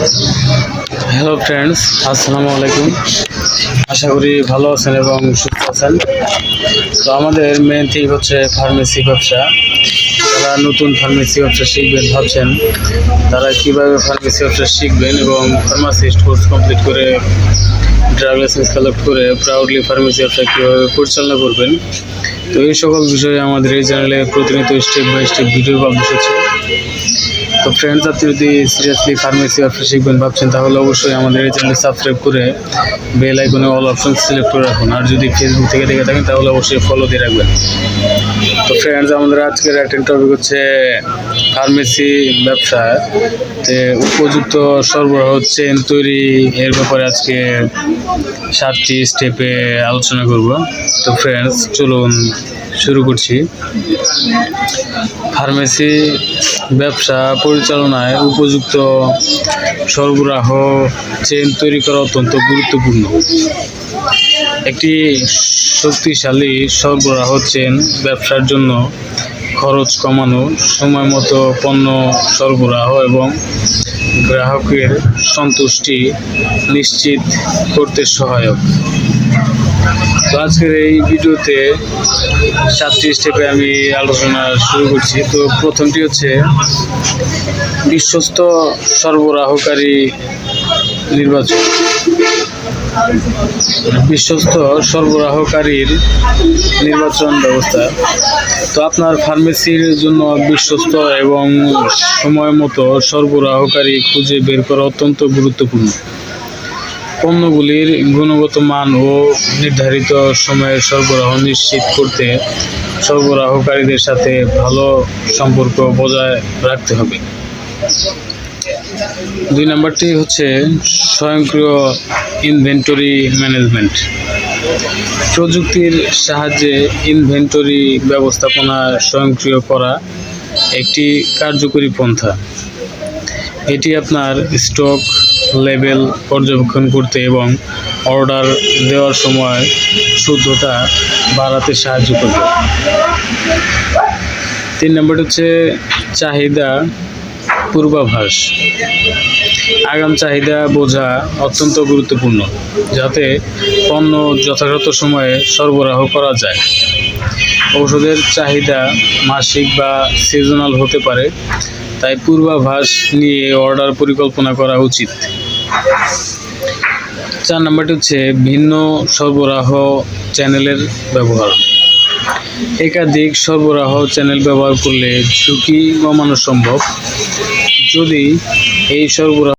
Hello friends, আসসালামু আলাইকুম। আশা করি ভালো আছেন এবং সুস্থ আছেন। তো আমাদের মেন থিং হচ্ছে ফার্মেসি ব্যবসা। যারা নতুন ফার্মেসি ব্যবসা শিখবেন ভাবছেন, তারা কিভাবে ফার্মেসি ব্যবসা শিখবেন এবং ফার্মাসিস্ট কোর্স কমপ্লিট করে ড্রাগ লাইসেন্স কালেক্ট করে প্রাউডলি ফার্মেসি ব্যবসা কীভাবে পরিচালনা করবেন, তো এই সকল বিষয়ে আমাদের এই চ্যানেলে প্রতিনিয়ত step by step video publish হচ্ছে। তো ফ্রেন্ডস, আপনি যদি সিরিয়াসলি ফার্মেসি ব্যবসা শিখবেন ভাবছেন, তাহলে অবশ্যই আমাদের এই চ্যানেল সাবস্ক্রাইব করে বেল আইকনে অল অপশন সিলেক্ট করে রাখুন। আর যদি ফেসবুক থেকে দেখে থাকেন তাহলে অবশ্যই ফলো দিয়ে রাখবেন। তো ফ্রেন্ডস, আমাদের আজকের একটা টপিক হচ্ছে ফার্মেসি ব্যবসাতে উপযুক্ত সরবরাহ চেইন তৈরি এর ব্যাপারে আজকে 7টি স্টেপে আলোচনা করব। তো ফ্রেন্ডস, চলুন শুরু করছি। ফার্মেসি ব্যবসা পরিচালনায় উপযুক্ত সরবরাহ চেইন তৈরি করা অত্যন্ত গুরুত্বপূর্ণ। একটি শক্তিশালী সরবরাহ চেইন ব্যবসার জন্য খরচ কমানো, সময় মতো পণ্য সরবরাহ এবং গ্রাহকের সন্তুষ্টি নিশ্চিত করতে সহায়ক। তো আজকের এই ভিডিওতে 7টি স্টেপে আমি আলোচনা শুরু করছি। তো প্রথমটি হচ্ছে বিশ্বস্ত সরবরাহকারী নির্বাচন। বিশ্বস্ত সরবরাহকারীর নির্বাচন ব্যবস্থা। তো আপনার ফার্মেসির জন্য বিশ্বস্ত এবং সময় মতো সরবরাহকারী খুঁজে বের করা অত্যন্ত গুরুত্বপূর্ণ। পণ্যগুলির গুণগত মান ও নির্ধারিত সময়ের সরবরাহ নিশ্চিত করতে সরবরাহকারীদের সাথে ভালো সম্পর্ক বজায় রাখতে হবে। 2 নম্বরটি হচ্ছে স্বয়ংক্রিয় ইনভেন্টরি ম্যানেজমেন্ট। প্রযুক্তির সাহায্যে ইনভেন্টরি ব্যবস্থাপনা স্বয়ংক্রিয় করা একটি কার্যকরী পন্থা। এটি আপনার স্টক লেভেল পর্যবেক্ষণ করতে এবং অর্ডার দেওয়ার সময় শুদ্ধতা বাড়াতে সাহায্য করবে। 3 নম্বরটি হচ্ছে চাহিদা পূর্বাভাস। আগাম চাহিদা বোঝা অত্যন্ত গুরুত্বপূর্ণ, যাতে পণ্য যথাযথ সময়ে সরবরাহ করা যায়। ঔষধের চাহিদা মাসিক বা সিজনাল হতে পারে, তাই পূর্বাভাস নিয়ে অর্ডার পরিকল্পনা করা উচিত। 4 নম্বরটি হচ্ছে ভিন্ন সরবরাহ চ্যানেলের ব্যবহার। একাধিক সরবরাহ চ্যানেল ব্যবহার করলে ঝুঁকি কমানো সম্ভব। যদি এই সরবরাহ